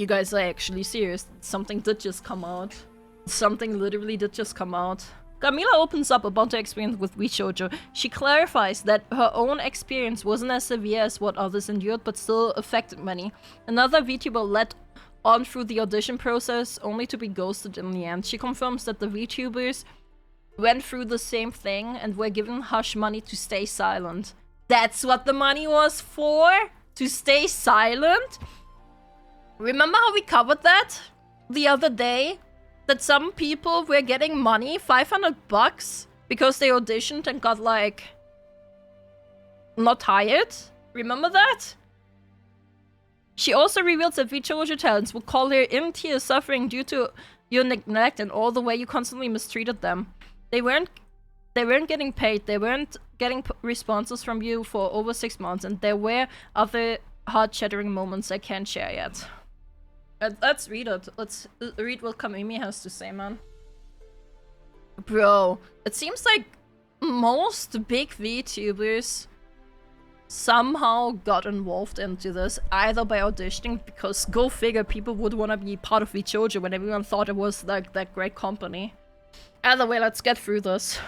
You guys are actually serious. Something did just come out. Something literally did just come out. Camila opens up about her experience with Vshojo. She clarifies that her own experience wasn't as severe as what others endured, but still affected many. Another VTuber led on through the audition process, only to be ghosted in the end. She confirms that the VTubers went through the same thing and were given hush money to stay silent. That's what the money was for? To stay silent? Remember how we covered that the other day? That some people were getting money, 500 bucks, because they auditioned and got, like, not hired? Remember that? She also reveals that Vshojo talents would call her in tears, suffering due to your neglect and all the way you constantly mistreated them. They weren't getting paid, they weren't getting responses from you for over 6 months, and there were other heart-shattering moments I can't share yet. Let's read it. Let's read what Kamimi has to say, man. Bro, it seems like most big VTubers somehow got involved into this, either by auditioning, because go figure, people would want to be part of Vshojo when everyone thought it was like that great company. Either way, let's get through this.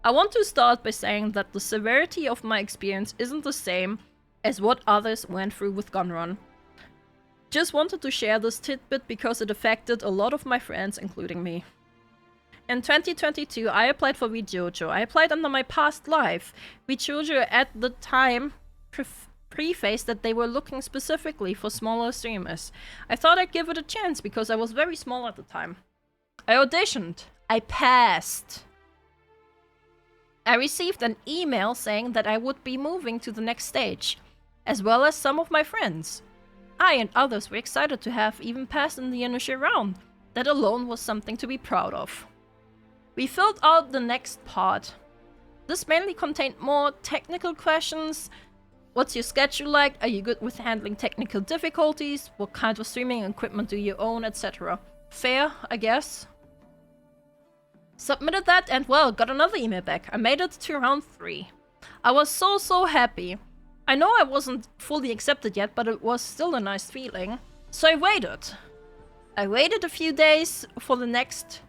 I want to start by saying that the severity of my experience isn't the same as what others went through with Gunrun. Just wanted to share this tidbit because it affected a lot of my friends, including me. In 2022, I applied for Vshojo. I applied under my past life. Vshojo at the time prefaced that they were looking specifically for smaller streamers. I thought I'd give it a chance because I was very small at the time. I auditioned. I passed. I received an email saying that I would be moving to the next stage, as well as some of my friends. I and others were excited to have even passed in the initial round. That alone was something to be proud of. We filled out the next part. This mainly contained more technical questions. What's your schedule like? Are you good with handling technical difficulties? What kind of streaming equipment do you own, etc. Fair, I guess. Submitted that and, well, got another email back. I made it to round 3. I was so happy. I know I wasn't fully accepted yet, but it was still a nice feeling. So I waited. I waited a few days for the next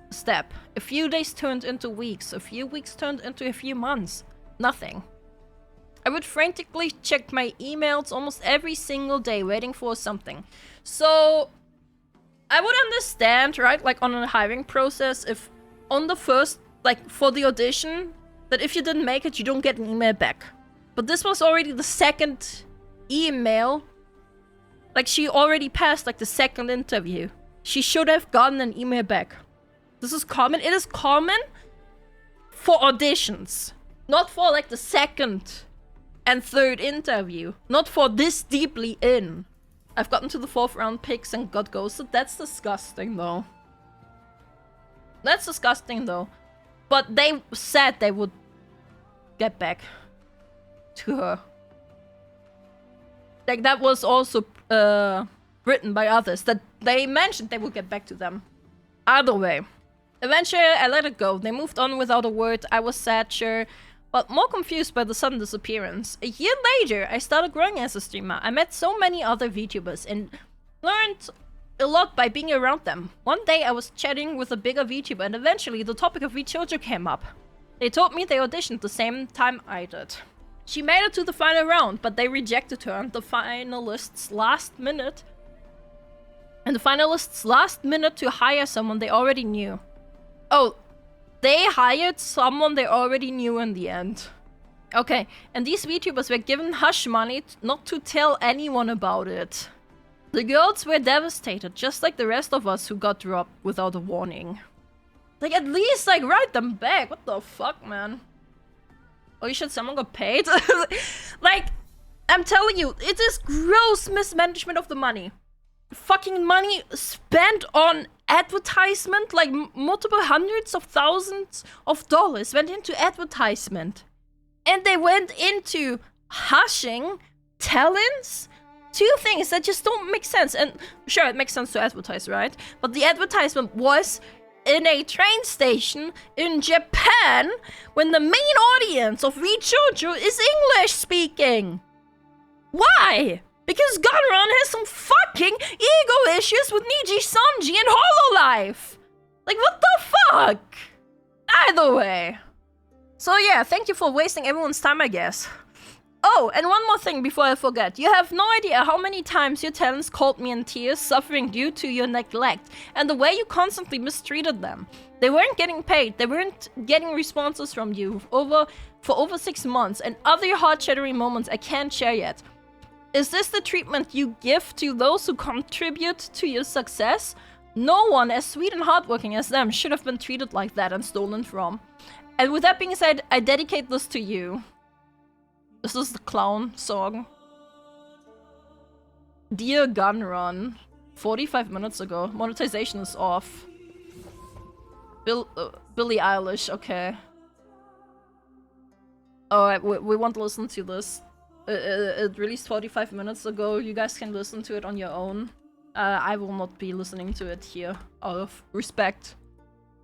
step. A few days turned into weeks. A few weeks turned into a few months. Nothing. I would frantically check my emails almost every single day, waiting for something. So I would understand, right, like on a hiring process, if on the first, like for the audition, that if you didn't make it, you don't get an email back. But this was already the second email. Like, she already passed, like, the second interview. She should have gotten an email back. This is common. It is common for auditions. Not for, like, the second and third interview. Not for this deeply in. I've gotten to the 4th round picks and got ghosted. That's disgusting, though. That's disgusting, though. But they said they would get back to her. Like, that was also written by others, that they mentioned they would get back to them. Either way. Eventually, I let it go. They moved on without a word. I was sad, sure, but more confused by the sudden disappearance. A year later, I started growing as a streamer. I met so many other VTubers and learned a lot by being around them. One day, I was chatting with a bigger VTuber, and eventually, the topic of Vshojo came up. They told me they auditioned the same time I did. She made it to the final round, but they rejected her, and the finalists last minute to hire someone they already knew. Oh, they hired someone they already knew in the end. Okay, and these VTubers were given hush money not to tell anyone about it. The girls were devastated, just like the rest of us who got dropped without a warning. Like, at least, like, write them back. What the fuck, man? Holy shit, someone got paid? Like, I'm telling you, it is gross mismanagement of the money. Fucking money spent on advertisement, like multiple hundreds of thousands of dollars went into advertisement. And they went into hushing talents? Two things that just don't make sense. And sure, it makes sense to advertise, right? But the advertisement was in a train station in Japan when the main audience of Vshojo is English speaking. Why? Because Gunrun has some fucking ego issues with Niji Sanji and Hololive! Like, what the fuck? Either way. So yeah, thank you for wasting everyone's time, I guess. Oh, and one more thing before I forget. You have no idea how many times your talents called me in tears, suffering due to your neglect, and the way you constantly mistreated them. They weren't getting paid, they weren't getting responses from you for over 6 months, and other heart-shattering moments I can't share yet. Is this the treatment you give to those who contribute to your success? No one as sweet and hardworking as them should have been treated like that and stolen from. And with that being said, I dedicate this to you. This is the clown song. Dear Gunrun. 45 minutes ago. Monetization is off. Billie Eilish, okay. Alright, we want to listen to this. It released 45 minutes ago. You guys can listen to it on your own. I will not be listening to it here, out of respect.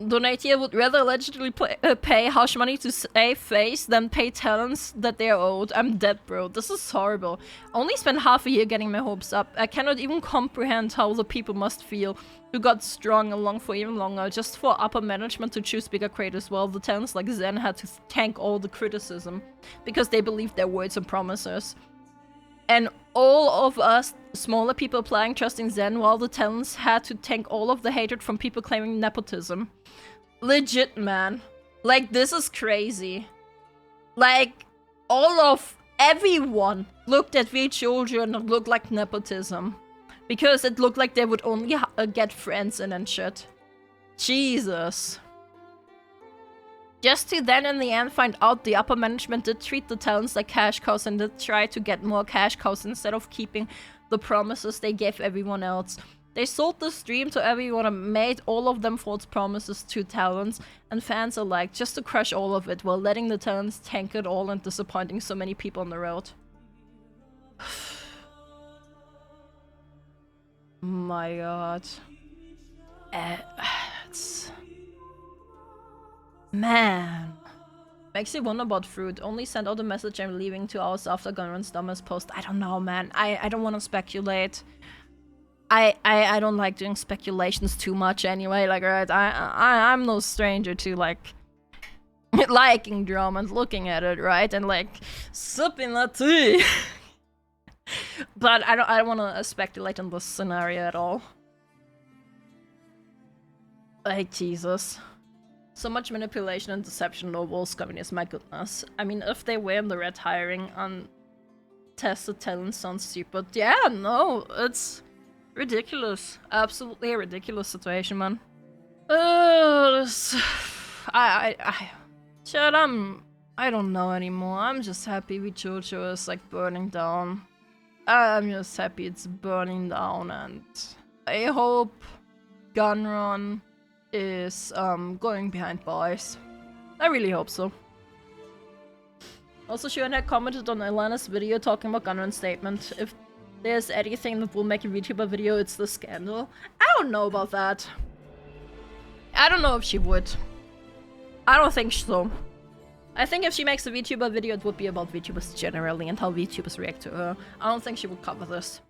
Donate here would rather allegedly pay harsh money to save face than pay talents that they are owed. I'm dead, bro. This is horrible. I only spent half a year getting my hopes up. I cannot even comprehend how the people must feel who got strung along for even longer just for upper management to choose bigger creators, while the talents like Zen had to tank all the criticism because they believed their words and promises. And all of us smaller people applying trust in Zen, while the talents had to tank all of the hatred from people claiming nepotism. Legit, man. Like, this is crazy. Like, everyone looked at Vshojo and it looked like nepotism. Because it looked like they would only get friends in and shit. Jesus. Just to then in the end find out the upper management did treat the talents like cash cows and did try to get more cash cows instead of keeping the promises they gave everyone else. They sold this dream to everyone and made all of them false promises to talents and fans alike just to crush all of it while letting the talents tank it all and disappointing so many people on the road. My god. Man. Makes you wonder about fruit. Only send out a message I'm leaving 2 hours after Gunrun's dumbest post. I don't know, man. I don't want to speculate. I don't like doing speculations too much anyway. Like, right, I'm no stranger to, like, liking drama and looking at it, right? And, like, sipping the tea. But I don't want to speculate in this scenario at all. Like, Jesus. So much manipulation and deception in the Wolves communities, my goodness. I mean, if they were in the red hiring untested talent sounds stupid. Yeah, no, it's ridiculous. Absolutely a ridiculous situation, man. Shit, I don't know anymore. I'm just happy Vshojo is, like, burning down. I'm just happy it's burning down, and I hope Gunrun is going behind bars. I really hope so. Also, Shuan had commented on Alana's video talking about Gunrun's statement. If there's anything that will make a VTuber video, it's the scandal. I don't know about that. I don't know if she would. I don't think so. I think if she makes a VTuber video, it would be about VTubers generally and how VTubers react to her. I don't think she would cover this.